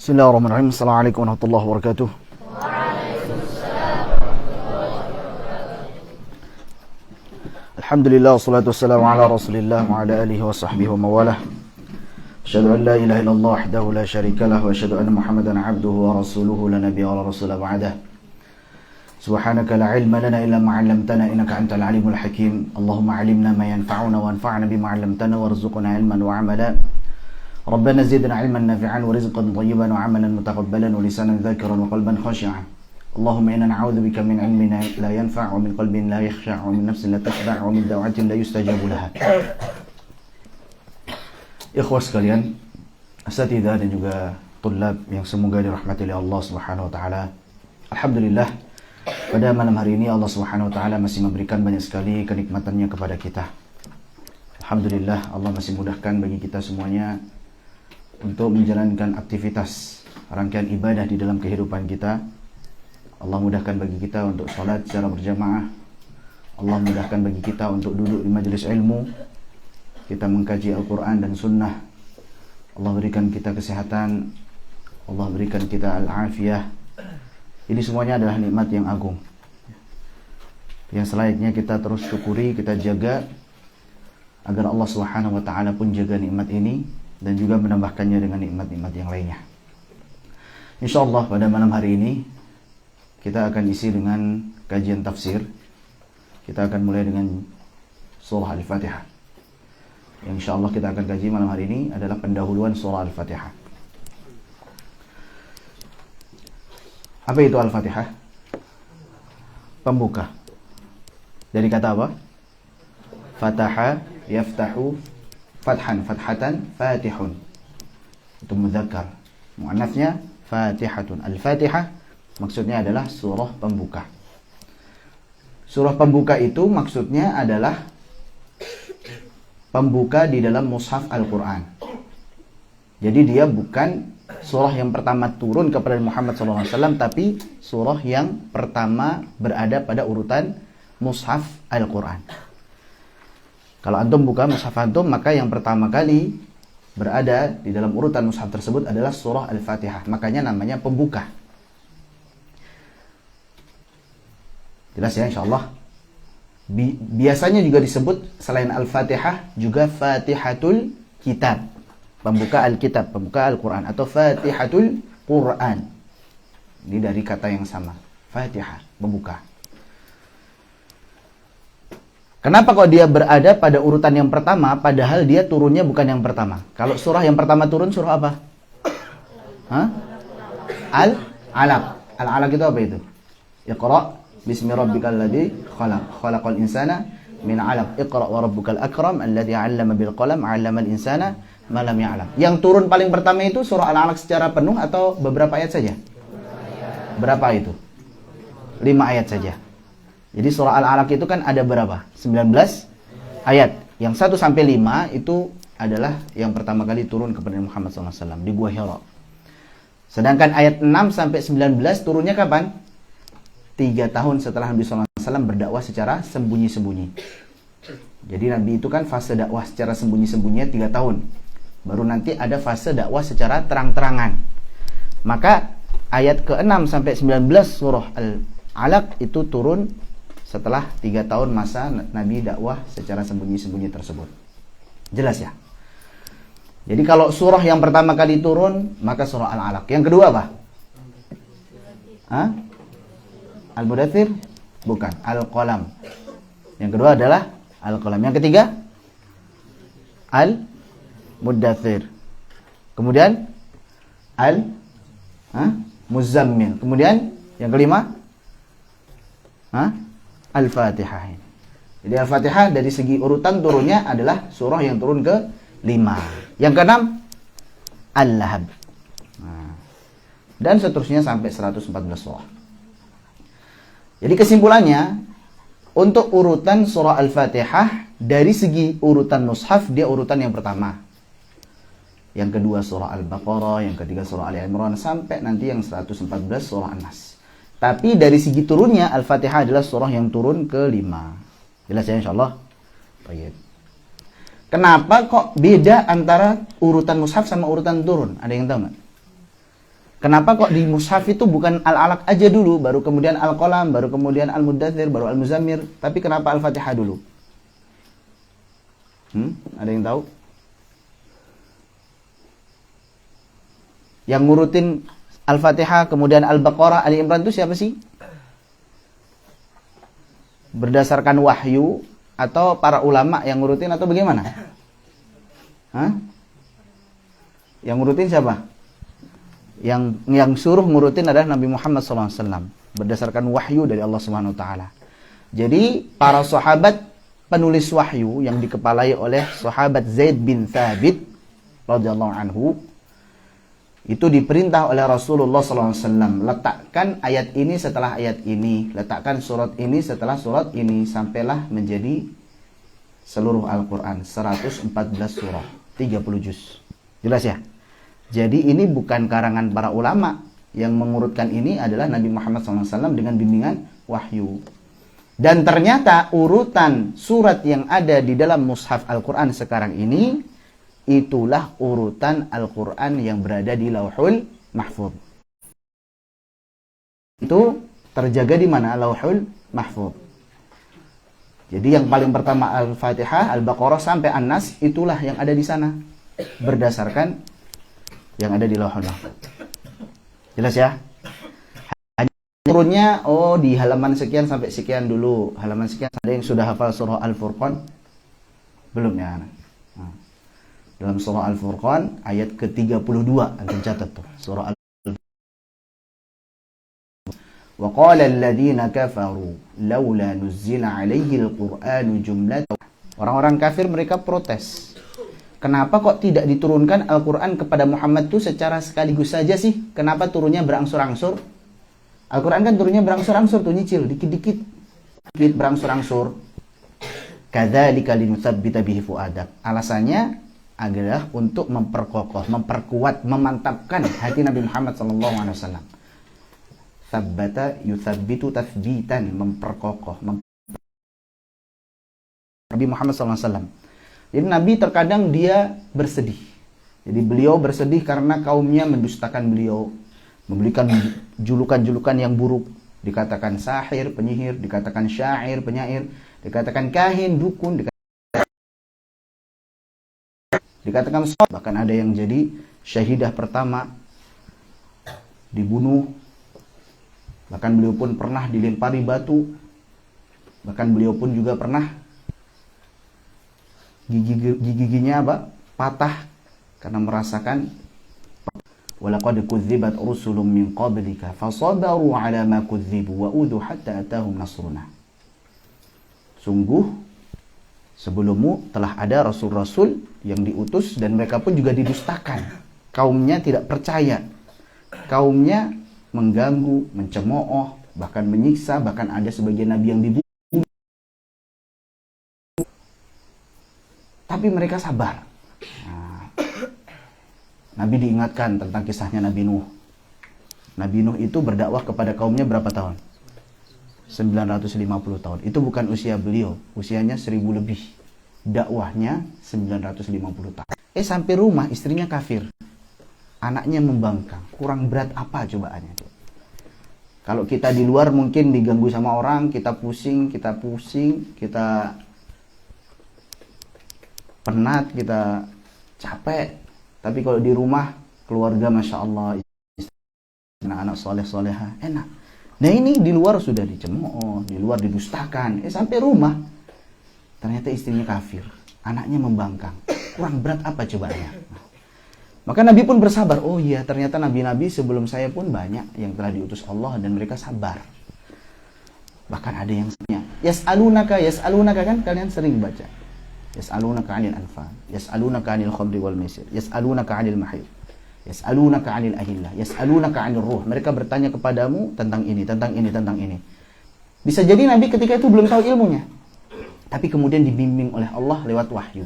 Bismillahirrahmanirrahim. Assalamualaikum warahmatullahi wabarakatuh. Alhamdulillah, wassalatu wassalamu ala rasulillah wa ala alihi wa sahbihi wa mawalah. Asyhadu an la ilaha illallah wahdahu la syarika lah wa asyhadu anna Muhammadan abduhu wa rasuluhu la nabiyya wa la rasula ba'dah. Subhanaka la ilma lana illa ma 'allamtana innaka antal alimul hakim. Allahumma 'allimna ma yanfa'una wa anfa'na bima 'allamtana warzuqna ilman wa 'amala. ربنا زدنا علما نافعا ورزقا طيبا وعملا متقبلا ولسانا ذاكرا وقلبا خاشعا اللهم إنا نعوذ بك من علم لا ينفع ومن قلب لا يخشع ومن نفس لا تشبع ومن دعوة لا يستجاب لها. Ikhwah sekalian, asatidzah dan juga tulab yang semoga dirahmati oleh Allah Subhanahu wa taala. Alhamdulillah, pada malam hari ini Allah Subhanahu wa taala masih memberikan banyak sekali kenikmatannya kepada kita. Alhamdulillah, Allah masih mudahkan bagi kita semuanya untuk menjalankan aktivitas rangkaian ibadah di dalam kehidupan kita. Allah mudahkan bagi kita untuk salat secara berjamaah. Allah mudahkan bagi kita untuk duduk di majelis ilmu, kita mengkaji Al-Quran dan Sunnah. Allah berikan kita kesehatan, Allah berikan kita al-afiyah. Ini semuanya adalah nikmat yang agung, yang selayaknya kita terus syukuri, kita jaga, agar Allah Subhanahu wa ta'ala pun jaga nikmat ini dan juga menambahkannya dengan nikmat-nikmat yang lainnya. InsyaAllah pada malam hari ini kita akan isi dengan kajian tafsir. Kita akan mulai dengan surah Al-Fatihah. Yang InsyaAllah kita akan kaji malam hari ini adalah pendahuluan surah Al-Fatihah. Apa itu Al-Fatihah? Pembuka. Dari kata apa? Fataha yaftahu fathan, fathatan, fatihun. Itu mudzakkar. Muannasnya fatihatun. Al-Fatihah maksudnya adalah surah pembuka. Surah pembuka itu maksudnya adalah pembuka di dalam mushaf Al-Quran. Jadi dia bukan surah yang pertama turun kepada Muhammad SAW, tapi surah yang pertama berada pada urutan mushaf Al-Quran. Kalau antum buka mushaf antum, maka yang pertama kali berada di dalam urutan mushaf tersebut adalah surah Al-Fatihah. Makanya namanya pembuka. Jelas ya insyaAllah. Biasanya juga disebut selain Al-Fatihah juga Fatihatul Kitab, pembuka Al-Kitab, pembuka Al-Quran, atau Fatihatul Quran. Ini dari kata yang sama, Fatihah, pembuka. Kenapa kok dia berada pada urutan yang pertama, padahal dia turunnya bukan yang pertama? Kalau surah yang pertama turun surah apa? Hah? Al-Alaq. Al-Alaq itu apa itu? Iqra bismi rabbikal ladzi khalaq, khalaqal insana min 'alaq. Iqra wa rabbukal akram alladzi 'allama bil qalam 'allamal insana ma lam ya'lam. Yang turun paling pertama itu surah Al-Alaq secara penuh atau beberapa ayat saja? Berapa itu? 5 ayat saja. Jadi surah Al-Alaq itu kan ada berapa? 19 ayat. Yang 1 sampai 5 itu adalah yang pertama kali turun kepada Muhammad SAW di Gua Hira. Sedangkan ayat 6 sampai 19 turunnya kapan? 3 tahun setelah Nabi SAW berdakwah secara sembunyi-sembunyi. Jadi Nabi itu kan fase dakwah secara sembunyi-sembunyi 3 tahun. Baru nanti ada fase dakwah secara terang-terangan. Maka ayat ke-6 sampai 19 surah Al-Alaq itu turun setelah 3 tahun masa Nabi dakwah secara sembunyi-sembunyi tersebut. Jelas ya? Jadi kalau surah yang pertama kali turun, maka surah Al-Alaq. Yang kedua apa? Hah? Al-Mudaththir? Bukan. Al-Qalam. Yang kedua adalah Al-Qalam. Yang ketiga? Al-Mudaththir. Kemudian Muzammil. Kemudian yang kelima? Al-Fatihah. Jadi Al-Fatihah dari segi urutan turunnya adalah surah yang turun ke 5. Yang ke-6 Al-Lahab. Dan seterusnya sampai 114 surah. Jadi kesimpulannya, untuk urutan surah Al-Fatihah dari segi urutan mushaf dia urutan yang pertama. Yang kedua surah Al-Baqarah, yang ketiga surah Ali Imran, sampai nanti yang 114 surah An-Nas. Tapi dari segi turunnya Al-Fatihah adalah surah yang turun ke-5. Jelas ya insyaAllah? Baik. Kenapa kok beda antara urutan mushaf sama urutan turun? Ada yang tahu nggak? Kenapa kok di mushaf itu bukan Al-Alaq aja dulu, baru kemudian Al-Qalam, baru kemudian Al-Muddathir, baru Al-Muzammir, tapi kenapa Al-Fatihah dulu? Ada yang tahu? Yang ngurutin Al-Fatihah, kemudian Al-Baqarah, Ali Imran itu siapa sih? Berdasarkan wahyu atau para ulama yang ngurutin atau bagaimana? Yang ngurutin siapa? Yang suruh ngurutin adalah Nabi Muhammad SAW berdasarkan wahyu dari Allah Subhanahu Wa Taala. Jadi para sahabat penulis wahyu yang dikepalai oleh sahabat Zaid bin Thabit radhiyallahu anhu itu diperintah oleh Rasulullah SAW, letakkan ayat ini setelah ayat ini, letakkan surat ini setelah surat ini, sampailah menjadi seluruh Al-Quran 114 surah 30 juz. Jelas ya? Jadi ini bukan karangan para ulama. Yang mengurutkan ini adalah Nabi Muhammad SAW dengan bimbingan wahyu. Dan ternyata urutan surat yang ada di dalam mushaf Al-Quran sekarang ini, itulah urutan Al-Quran yang berada di Lauhul Mahfuz. Itu terjaga di mana? Lauhul Mahfuz. Jadi yang paling pertama Al-Fatihah, Al-Baqarah sampai An-Nas, itulah yang ada di sana. Berdasarkan yang ada di Lauhul Mahfuz. Jelas ya? Turunnya di halaman sekian sampai sekian dulu. Halaman sekian. Ada yang sudah hafal surah Al-Furqan? Belum ya? Dalam surah Al-Furqan ayat ke-32 antum catat tuh. Surah Al-Furqan. Wa qala alladziina kafaru laula nuzzila 'alaihi al-Qur'anu jumlatan. Orang-orang kafir mereka protes. Kenapa kok tidak diturunkan Al-Quran kepada Muhammad itu secara sekaligus saja sih? Kenapa turunnya berangsur-angsur? Al-Quran kan turunnya berangsur-angsur tuh, nyicil, dikit-dikit. Dikit berangsur-angsur. Kadzalika linutsabbita bihi fuadak. Alasannya adalah untuk memperkokoh, memperkuat, memantapkan hati Nabi Muhammad SAW. Tsabbata yutsabbitu tatsbitan, memperkokoh. Nabi Muhammad SAW. Jadi Nabi terkadang dia bersedih. Jadi beliau bersedih karena kaumnya mendustakan beliau, memberikan julukan-julukan yang buruk. Dikatakan sahir, penyihir, dikatakan syair, penyair, dikatakan kahin, dukun, dikatakan bahkan ada yang jadi syahidah pertama, dibunuh. Bahkan beliau pun pernah dilempari batu. Bahkan beliau pun juga pernah gigi-giginya patah karena merasakan walaqad kudzibat rusulun min qablika fasabaru ala ma kudzibu wa udhu hatta atahum nasruna. Sungguh sebelummu telah ada rasul-rasul yang diutus dan mereka pun juga didustakan. Kaumnya tidak percaya. Kaumnya mengganggu, mencemooh, bahkan menyiksa, bahkan ada sebagian nabi yang dibunuh. Tapi mereka sabar. Nabi diingatkan tentang kisahnya Nabi Nuh. Nabi Nuh itu berdakwah kepada kaumnya berapa tahun? 950 tahun. Itu bukan usia beliau. Usianya 1000 lebih. Dakwahnya 950 tahun. Sampai rumah istrinya kafir. Anaknya membangkang. Kurang berat apa cobaannya? Kalau kita di luar mungkin diganggu sama orang, kita pusing, kita penat, kita capek. Tapi kalau di rumah, keluarga Masya Allah, anak-anak soleh-soleha, enak. Nah ini di luar sudah dicemooh, di luar didustakan. Sampai rumah, ternyata istrinya kafir, anaknya membangkang. Kurang berat apa cobaannya? Maka Nabi pun bersabar. Oh iya, ternyata nabi-nabi sebelum saya pun banyak yang telah diutus Allah dan mereka sabar. Bahkan ada yang yas'alunaka kan kalian sering baca. Yas'alunaka 'anil anfal, yas'alunaka 'anil khamri wal maisir, yas'alunaka 'anil mahid, yas'alunaka 'anil ahillah, yas'alunaka 'anil ruh. Mereka bertanya kepadamu tentang ini, tentang ini, tentang ini. Bisa jadi Nabi ketika itu belum tahu ilmunya. Tapi kemudian dibimbing oleh Allah lewat wahyu.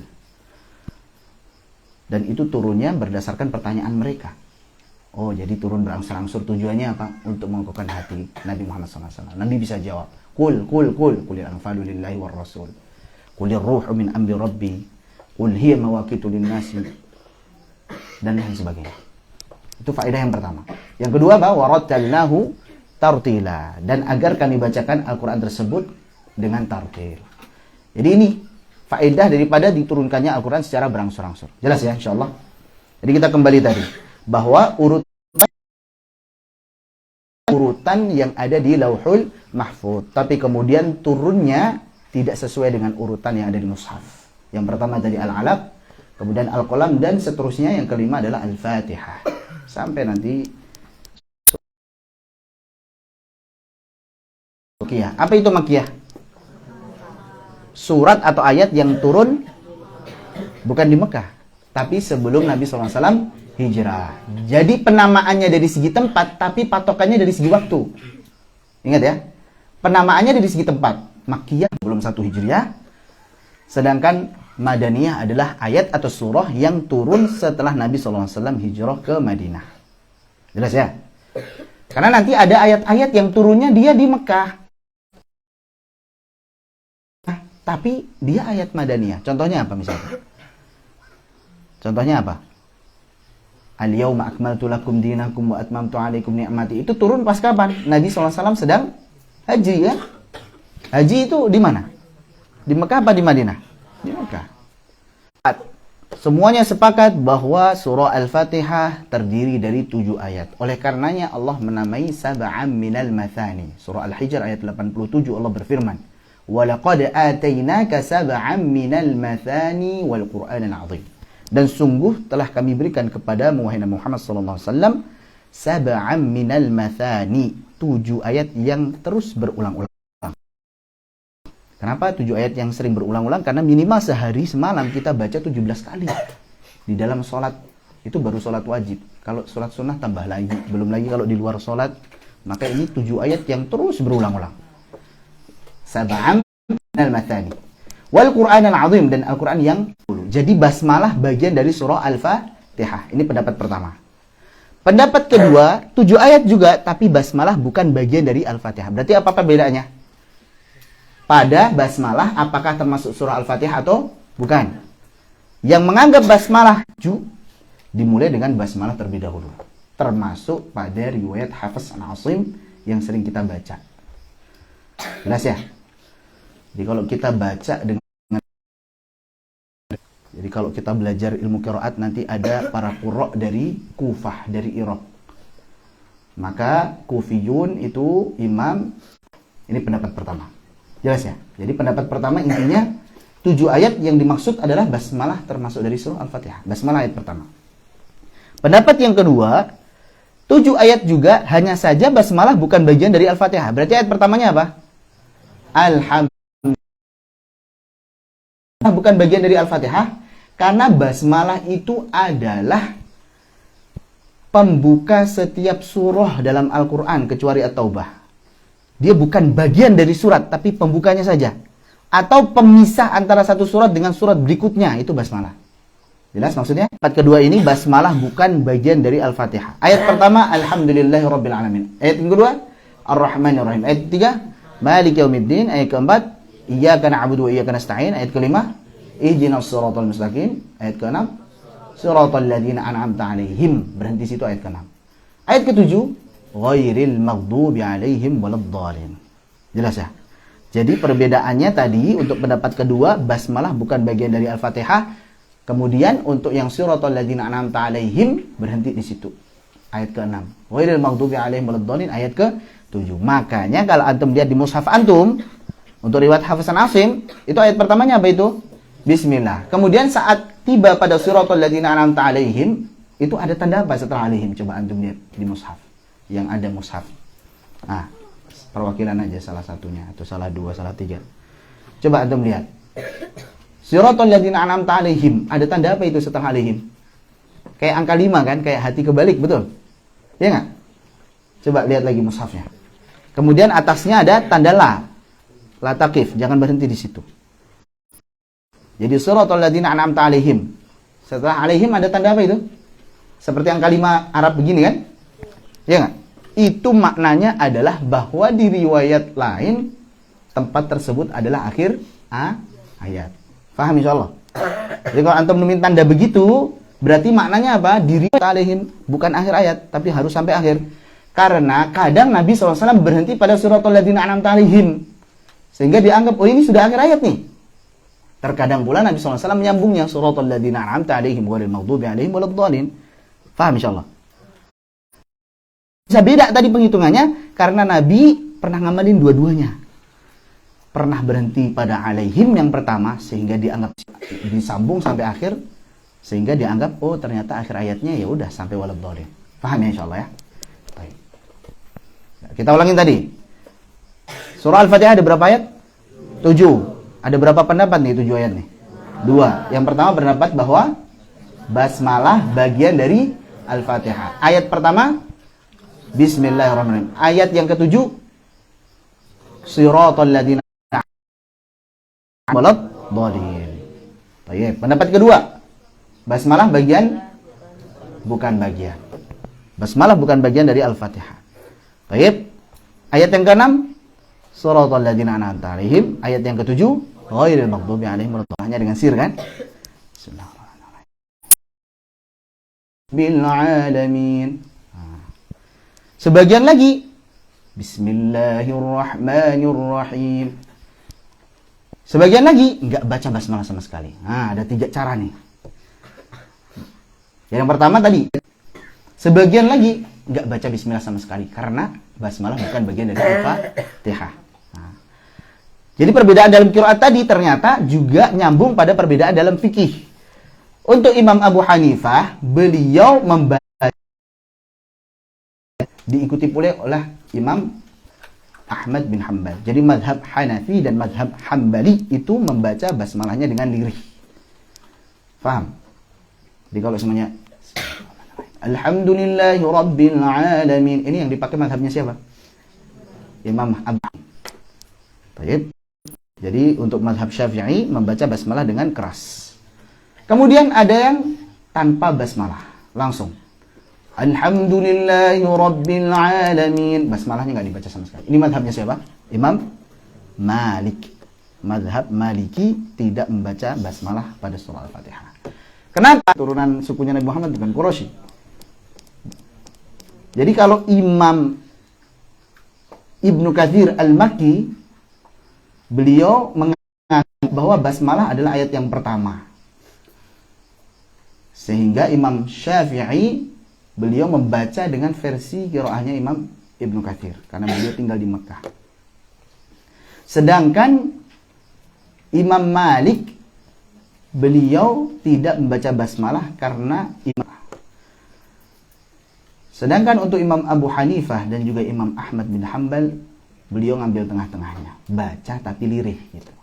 Dan itu turunnya berdasarkan pertanyaan mereka. Oh, jadi turun berangsur-angsur tujuannya apa? Untuk mengukuhkan hati Nabi Muhammad SAW. Nabi bisa jawab, Qulil anfalu lillahi war rasul. Qulir ruhu min amri rabbi. Qul hiya mawaqitu lin-nasi. Dan lain sebagainya. Itu faedah yang pertama. Yang kedua, bahwa warattalnahu tartila, dan agar kami bacakan Al-Quran tersebut dengan tartil. Jadi ini faedah daripada diturunkannya Al-Quran secara berangsur-angsur. Jelas ya, insyaallah. Jadi kita kembali tadi, bahwa urutan yang ada di Lauhul Mahfuz, tapi kemudian turunnya tidak sesuai dengan urutan yang ada di mushaf. Yang pertama tadi Al-Alaq, kemudian Al-Qalam, dan seterusnya. Yang kelima adalah Al-Fatihah. Sampai nanti Makiyah. Apa itu Makiyah? Surat atau ayat yang turun bukan di Mekah, tapi sebelum Nabi SAW hijrah. Jadi penamaannya dari segi tempat, tapi patokannya dari segi waktu. Ingat ya, penamaannya dari segi tempat. Makiyah belum 1 Hijriah, sedangkan Madaniyah adalah ayat atau surah yang turun setelah Nabi SAW hijrah ke Madinah. Jelas ya? Karena nanti ada ayat-ayat yang turunnya dia di Mekah, tapi dia ayat Madaniyah. Contohnya apa misalnya? Contohnya apa? Al-yawma akmaltu lakum dinakum wa atmamtu alaikum ni'mati. Itu turun pas kapan? Nabi SAW sedang haji ya. Haji itu di mana? Di Mekah apa di Madinah? Di Mekah. Semuanya sepakat bahwa surah Al-Fatihah terdiri dari 7 ayat. Oleh karenanya Allah menamai sab'an minal mathani. Surah Al-Hijr ayat 87 Allah berfirman, وَلَقَدْ آتَيْنَاكَ سَبْعًا مِنَ الْمَثَانِي وَالْقُرْآنِ الْعَظِيمِ. Dan sungguh telah kami berikan kepada wahai Nabi Muhammad SAW sab'an minal mathani, 7 ayat yang terus berulang-ulang. Kenapa 7 ayat yang sering berulang-ulang? Karena minimal sehari semalam kita baca 17 kali di dalam sholat. Itu baru sholat wajib. Kalau sholat sunnah tambah lagi. Belum lagi kalau di luar sholat. Maka ini 7 ayat yang terus berulang-ulang. Sab'an minal mathani wal Qur'an al-azim, dan Al-Quran yang 10. Jadi basmalah bagian dari surah Al-Fatihah. Ini pendapat pertama. Pendapat kedua, 7 ayat juga, tapi basmalah bukan bagian dari Al-Fatihah. Berarti apa perbedaannya? Pada basmalah apakah termasuk surah Al-Fatihah atau bukan? Yang menganggap basmalah dimulai dengan basmalah terlebih dahulu, termasuk pada riwayat Hafiz an Asim yang sering kita baca. Jelas ya? Jadi kalau kita baca dengan, jadi kalau kita belajar ilmu qiraat, nanti ada para qurra dari Kufah, dari Irak. Maka Kufiyun itu imam. Ini pendapat pertama. Jelas ya? Jadi pendapat pertama intinya 7 ayat yang dimaksud adalah basmalah termasuk dari surah Al-Fatihah. Basmalah ayat pertama. Pendapat yang kedua, 7 ayat juga, hanya saja basmalah bukan bagian dari Al-Fatihah. Berarti ayat pertamanya apa? Alhamdulillah bukan bagian dari Al-Fatihah, karena basmalah itu adalah pembuka setiap surah dalam Al-Quran kecuali At-Taubah. Dia bukan bagian dari surat, tapi pembukanya saja. Atau pemisah antara satu surat dengan surat berikutnya, itu basmalah. Jelas maksudnya? Ayat kedua ini basmalah bukan bagian dari Al-Fatihah. Ayat pertama, Alhamdulillahirrabbilalamin. Ayat yang kedua, Ar-Rahmanirrahim. Ayat ketiga, Maliki yaumiddin. Ayat keempat, Iyyaka na'budu wa iyyaka nasta'in. Ayat kelima, Ihdinas siratal mustaqim. Ayat keenam, Siratal ladzina an'amta 'alaihim. Berhenti situ ayat keenam. Ayat ketujuh, Ghairil maghdubi 'alaihim waladdallin. Jelas ya? Jadi perbedaannya tadi untuk pendapat kedua, basmalah bukan bagian dari Al-Fatihah. Kemudian untuk yang Siratal ladzina an'amta 'alaihim berhenti di situ. Ayat ke-6. Ghairil maghdubi 'alaihim waladdallin ayat ke-7. Makanya kalau antum lihat di mushaf antum, untuk riwayat Hafiz an Asim, itu ayat pertamanya apa itu? Bismillah. Kemudian saat tiba pada Siratal ladzina an'amta 'alaihim, itu ada tanda apa setelah 'alaihim? Coba antum lihat di mushaf. Yang ada mushaf. Nah, perwakilan aja salah satunya, atau salah dua, salah tiga. Coba antum lihat. Siratal ladzina an'amta 'alaihim, ada tanda apa itu setelah 'alaihim? Kayak angka 5 kan, kayak hati kebalik, betul? Ya enggak? Coba lihat lagi mushafnya. Kemudian atasnya ada tanda la taqif, jangan berhenti di situ. Jadi siratal ladzina an'amta 'alaihim. Setelah 'alaihim ada tanda apa itu? Seperti angka 5 Arab begini kan? Ya enggak? Itu maknanya adalah bahwa di riwayat lain tempat tersebut adalah akhir ayat. Faham insyaallah? Jadi kalau antum nemuin tanda begitu, Berarti maknanya apa? Diri alaihim, bukan akhir ayat, tapi harus sampai akhir. Karena kadang Nabi SAW berhenti pada suratul ladzina an'amta alaihim, sehingga dianggap, oh ini sudah akhir ayat nih. Terkadang pula Nabi SAW menyambungnya, suratul ladzina an'amta alaihim ghairil maghdubi alaihim waladdallin. Faham insyaallah? Bisa beda tadi penghitungannya, karena Nabi pernah ngamalin dua-duanya. Pernah berhenti pada alaihim yang pertama, sehingga dianggap disambung sampai akhir, sehingga dianggap, oh ternyata akhir ayatnya ya udah sampai waladdallin. Paham ya insyaallah ya? Baik. Kita ulangin tadi. Surah Al-Fatihah ada berapa ayat? 7. Ada berapa pendapat nih 7 ayat nih? 2. Yang pertama berpendapat bahwa basmalah bagian dari Al-Fatihah. Ayat pertama Bismillahirrahmanirrahim. Ayat yang ke-7 Siratal ladzina waladdallin. Baik, pendapat kedua, basmalah bagian bukan bagian. Basmalah bukan bagian dari Al-Fatihah. Baik. Ayat yang ke-6 Siratal ladzina an'amta alaihim. Ayat yang ke-7 ghairil maghdubi alaihim waladdallin, dengan sir kan? Bismillahirrahmanirrahim. Bil alamin. Sebagian lagi Bismillahirrahmanirrahim. Sebagian lagi enggak baca basmalah sama sekali. Nah, ada 3 cara nih. Yang pertama tadi, sebagian lagi enggak baca bismillah sama sekali karena basmalah bukan bagian dari Al-Fatihah. Nah, jadi perbedaan dalam qiraat tadi ternyata juga nyambung pada perbedaan dalam fikih. Untuk Imam Abu Hanifah, beliau membaca, diikuti pula oleh Imam Ahmad bin Hanbal. Jadi mazhab Hanafi dan mazhab Hambali itu membaca basmalahnya dengan lirih. Faham? Jadi kalau semuanya Alhamdulillahi Rabbil Alamin, ini yang dipakai mazhabnya siapa? Imam Abu. Baik. Jadi untuk mazhab Syafi'i membaca basmalah dengan keras. Kemudian ada yang tanpa basmalah, langsung Alhamdulillahi Rabbil Alamin. Basmalahnya nggak dibaca sama sekali. Ini madhabnya siapa? Imam Malik. Madhab Maliki tidak membaca basmalah pada surah Al-Fatihah. Kenapa? Turunan sukunya Nabi Muhammad bukan Quraisy. Jadi kalau Imam Ibnu Katsir Al-Makki, beliau menganggap bahwa basmalah adalah ayat yang pertama. Sehingga Imam Syafi'i, beliau membaca dengan versi qiraahnya Imam Ibnu Katsir karena beliau tinggal di Mekah. Sedangkan Imam Malik, beliau tidak membaca basmalah karena imam. Sedangkan untuk Imam Abu Hanifah dan juga Imam Ahmad bin Hanbal, beliau ngambil tengah-tengahnya, baca tapi lirih gitu.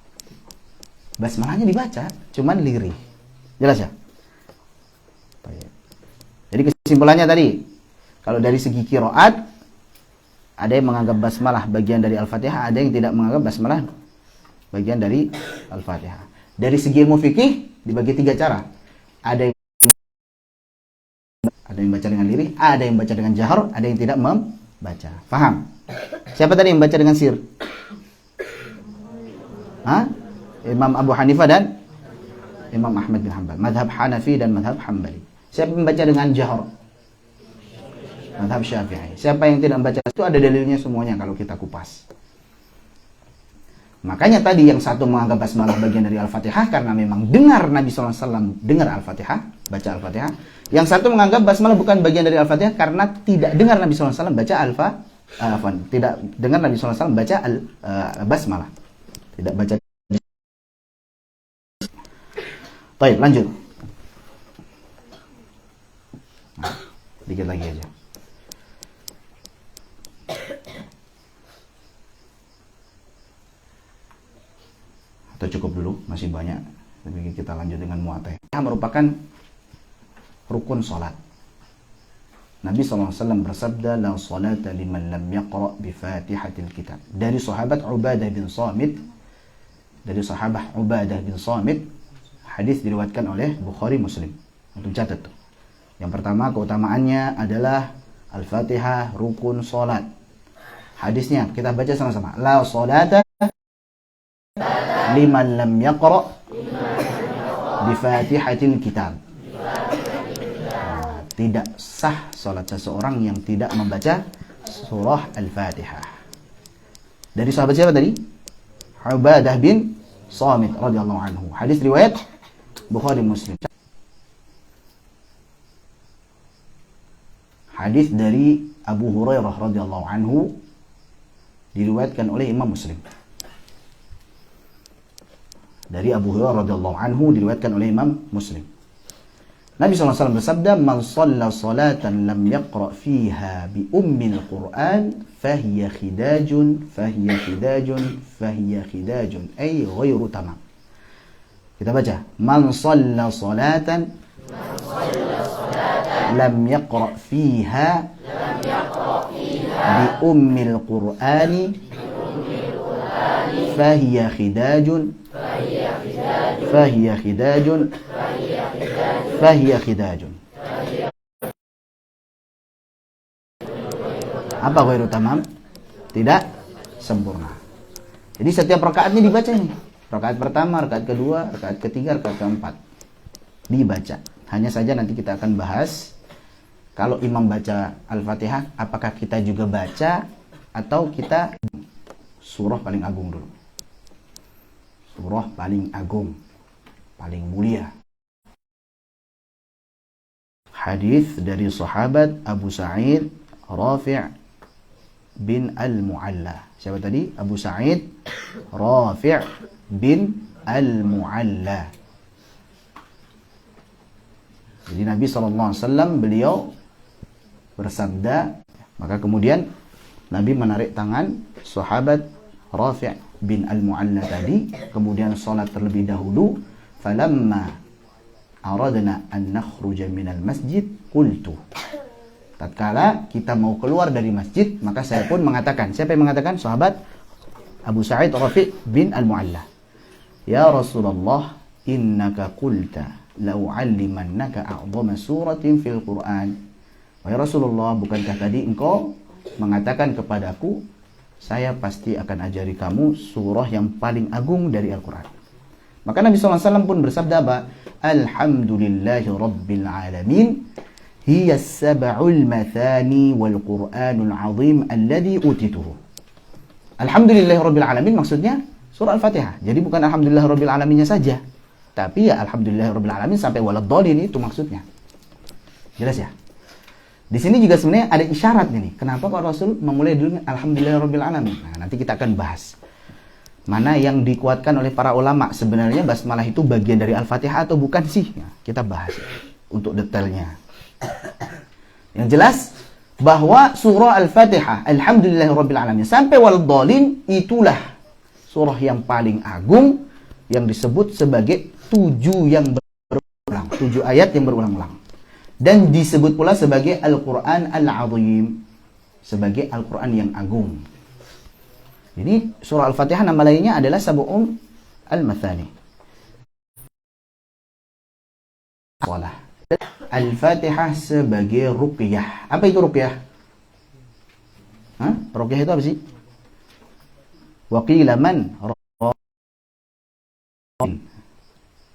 Basmalahnya dibaca, cuman lirih. Jelas ya? Jadi kesimpulannya tadi, kalau dari segi qiraat, ada yang menganggap basmalah bagian dari Al-Fatihah, ada yang tidak menganggap basmalah bagian dari Al-Fatihah. Dari segi ilmu fikih dibagi 3 cara. Ada yang baca dengan lirih, ada yang baca dengan jahar, ada yang tidak membaca. Faham? Siapa tadi yang baca dengan sir? Hah? Imam Abu Hanifah dan Imam Ahmad bin Hanbal. Madhab Hanafi dan madhab Hambali. Siapa yang membaca dengan jahar? Madhab Syafi'i. Siapa yang tidak membaca? Itu ada dalilnya semuanya kalau kita kupas. Makanya tadi yang satu menganggap basmalah bagian dari Al-Fatihah karena memang dengar Nabi SAW dengar Al-Fatihah, baca Al-Fatihah. Yang satu menganggap basmalah bukan bagian dari Al-Fatihah karena tidak dengar Nabi SAW baca tidak dengar Nabi SAW baca basmalah. Tidak baca. Baik, lanjut. Nah, dikit lagi aja. Atau cukup dulu, masih banyak. Tapi kita lanjut dengan mu'atah. Merupakan rukun salat. Nabi SAW bersabda, la salata liman lam yaqra' bi fatihatil kitab. Dari sahabat Ubadah bin Samit, hadis diriwayatkan oleh Bukhari Muslim. Untuk catat tuh. Yang pertama keutamaannya adalah Al-Fatihah rukun salat. Hadisnya kita baca sama-sama. La salata liman lam yaqra' bi fatihatil kitab. Tidak sah salat seseorang yang tidak membaca surah Al-Fatihah. Dari sahabat siapa tadi? Ubadah bin Samit radhiyallahu anhu. Hadis riwayat Bukhari Muslim. Hadis dari Abu Hurairah radhiyallahu anhu diriwayatkan oleh Imam Muslim. Dari Abu Hurairah radhiyallahu anhu diriwayatkan oleh Imam Muslim. Nabi SAW bersabda, "Man shalla salatan lam yaqra fiha bi ummil Qur'an fahiya khidajun ay ghairu tamam." Kita baca, "Man shalla salatan lam yaqra fiha bi ummil Qur'ani fahiya khidajun Apa ghairu tamam? Tidak sempurna. Jadi setiap rakaatnya dibaca nih. Rakaat pertama, rakaat kedua, rakaat ketiga, rakaat keempat. Dibaca. Hanya saja nanti kita akan bahas kalau imam baca Al-Fatihah, apakah kita juga baca atau kita surah paling agung dulu. Surah paling agung, paling mulia. Hadis dari sahabat Abu Sa'id Rafi' bin Al-Mu'alla. Siapa tadi? Abu Sa'id Rafi' bin Al-Mu'alla. Jadi Nabi SAW beliau bersabda, maka kemudian Nabi menarik tangan sahabat Rafi' bin Al-Mu'alla tadi, kemudian salat terlebih dahulu. Falamma aradna an nakhruja minal masjid qultu. Tatkala kita mau keluar dari masjid, maka saya pun mengatakan. Siapa yang mengatakan? Sahabat Abu Sa'id Rafi' bin Al-Mu'alla. Ya Rasulullah, innaka qulta la'u'allimannaka a'zama suratin fil Qur'an. Wahai Rasulullah, bukankah tadi engkau mengatakan kepadaku, saya pasti akan ajari kamu surah yang paling agung dari Al-Quran. Maka Nabi SAW pun bersabda apa? Alhamdulillahi Rabbil Alamin, hiya sab'ul mathani wal Qur'anul azim alladhi utituhu. Alhamdulillahi Rabbil Alamin maksudnya surah Al-Fatihah. Jadi bukan Alhamdulillah Rabbil Alaminnya saja, tapi ya Alhamdulillah Rabbil Alamin sampai waladhdallin, itu maksudnya. Jelas ya? Di sini juga sebenarnya ada isyarat nih. Kenapa kok Rasul memulai dulu Alhamdulillah Rabbil Alamin? Nah, nanti kita akan bahas mana yang dikuatkan oleh para ulama. Sebenarnya basmalah itu bagian dari Al-Fatihah atau bukan sih? Nah, kita bahas untuk detailnya. Yang jelas bahwa surah Al-Fatihah Alhamdulillah Rabbil Alamin sampai waladhdallin itulah surah yang paling agung, yang disebut sebagai 7 yang berulang, 7 ayat yang berulang-ulang. Dan disebut pula sebagai Al-Quran Al-Azim, sebagai Al-Quran yang agung. Jadi surah Al-Fatihah nama lainnya adalah Sab'un Al-Mathani. Al-Fatihah sebagai ruqyah. Apa itu ruqyah? Ruqyah itu apa sih? Waqila man.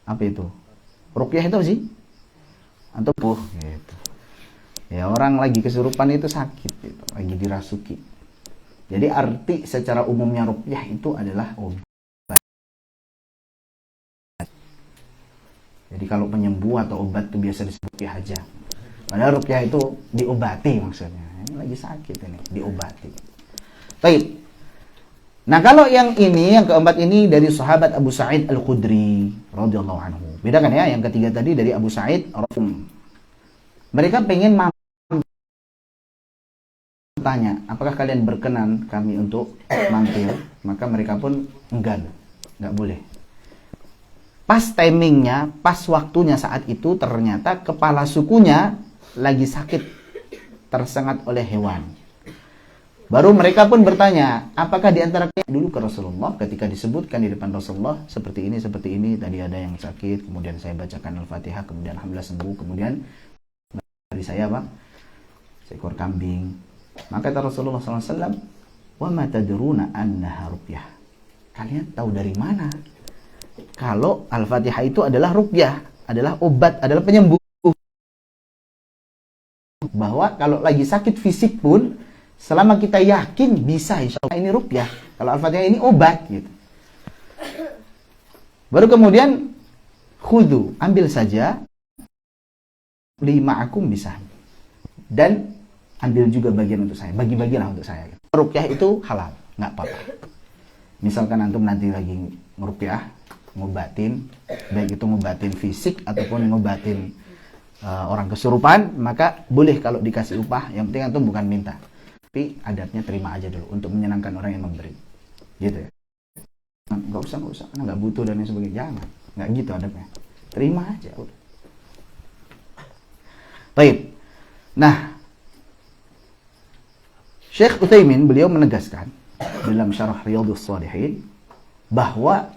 Apa itu? Ruqyah itu apa sih? Atau gitu. Ya, orang lagi kesurupan itu sakit gitu, lagi dirasuki. Jadi arti secara umumnya ruqyah itu adalah obat. Jadi kalau penyembuh atau obat itu biasa disebut ruqyah aja. Padahal ruqyah itu diobati maksudnya. Ini lagi sakit ini, diobati. Baik. Nah, kalau yang ini, yang keempat ini dari sahabat Abu Sa'id Al-Khudri radhiyallahu anhu. Beda kan ya, yang ketiga tadi dari Abu Sa'id. Mereka pengen tanya, apakah kalian berkenan kami untuk mampir? Maka mereka pun enggan, nggak boleh. Pas timingnya, pas waktunya saat itu ternyata kepala sukunya lagi sakit, tersengat oleh hewan. Baru mereka pun bertanya, apakah di antara kalian dulu ke Rasulullah ketika disebutkan di depan Rasulullah seperti ini, tadi ada yang sakit, kemudian saya bacakan Al-Fatihah, kemudian alhamdulillah sembuh, kemudian dari saya apa? Seekor kambing. Maka kata Rasulullah SAW, wa ma tadruna annaha ruqyah. Kalian tahu dari mana kalau Al-Fatihah itu adalah ruqyah, adalah obat, adalah penyembuh? bahwa kalau lagi sakit fisik pun, selama kita yakin bisa, insya Allah ini ruqyah. Kalau Al-Fatihah ini obat gitu. Baru kemudian khudhu, ambil saja ma'akum bisa. Dan ambil juga bagian untuk saya, bagi-bagilah untuk saya. Ruqyah itu halal, nggak apa-apa. Misalkan antum nanti lagi ngeruqyah, ngobatin, baik itu ngobatin fisik ataupun ngobatin orang kesurupan, maka boleh kalau dikasih upah. Yang penting antum bukan minta, tapi adatnya terima aja dulu untuk menyenangkan orang yang memberi, gitu ya. Nggak usah, karena nggak butuh dan lain sebagainya. Jangan, nggak gitu adabnya. Terima aja udah. Baik. Nah, Syekh Utsaimin beliau menegaskan dalam Syarah Riyadhus Shalihin bahwa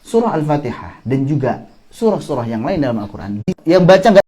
surah Al-Fatihah dan juga surah-surah yang lain dalam Al-Quran yang baca nggak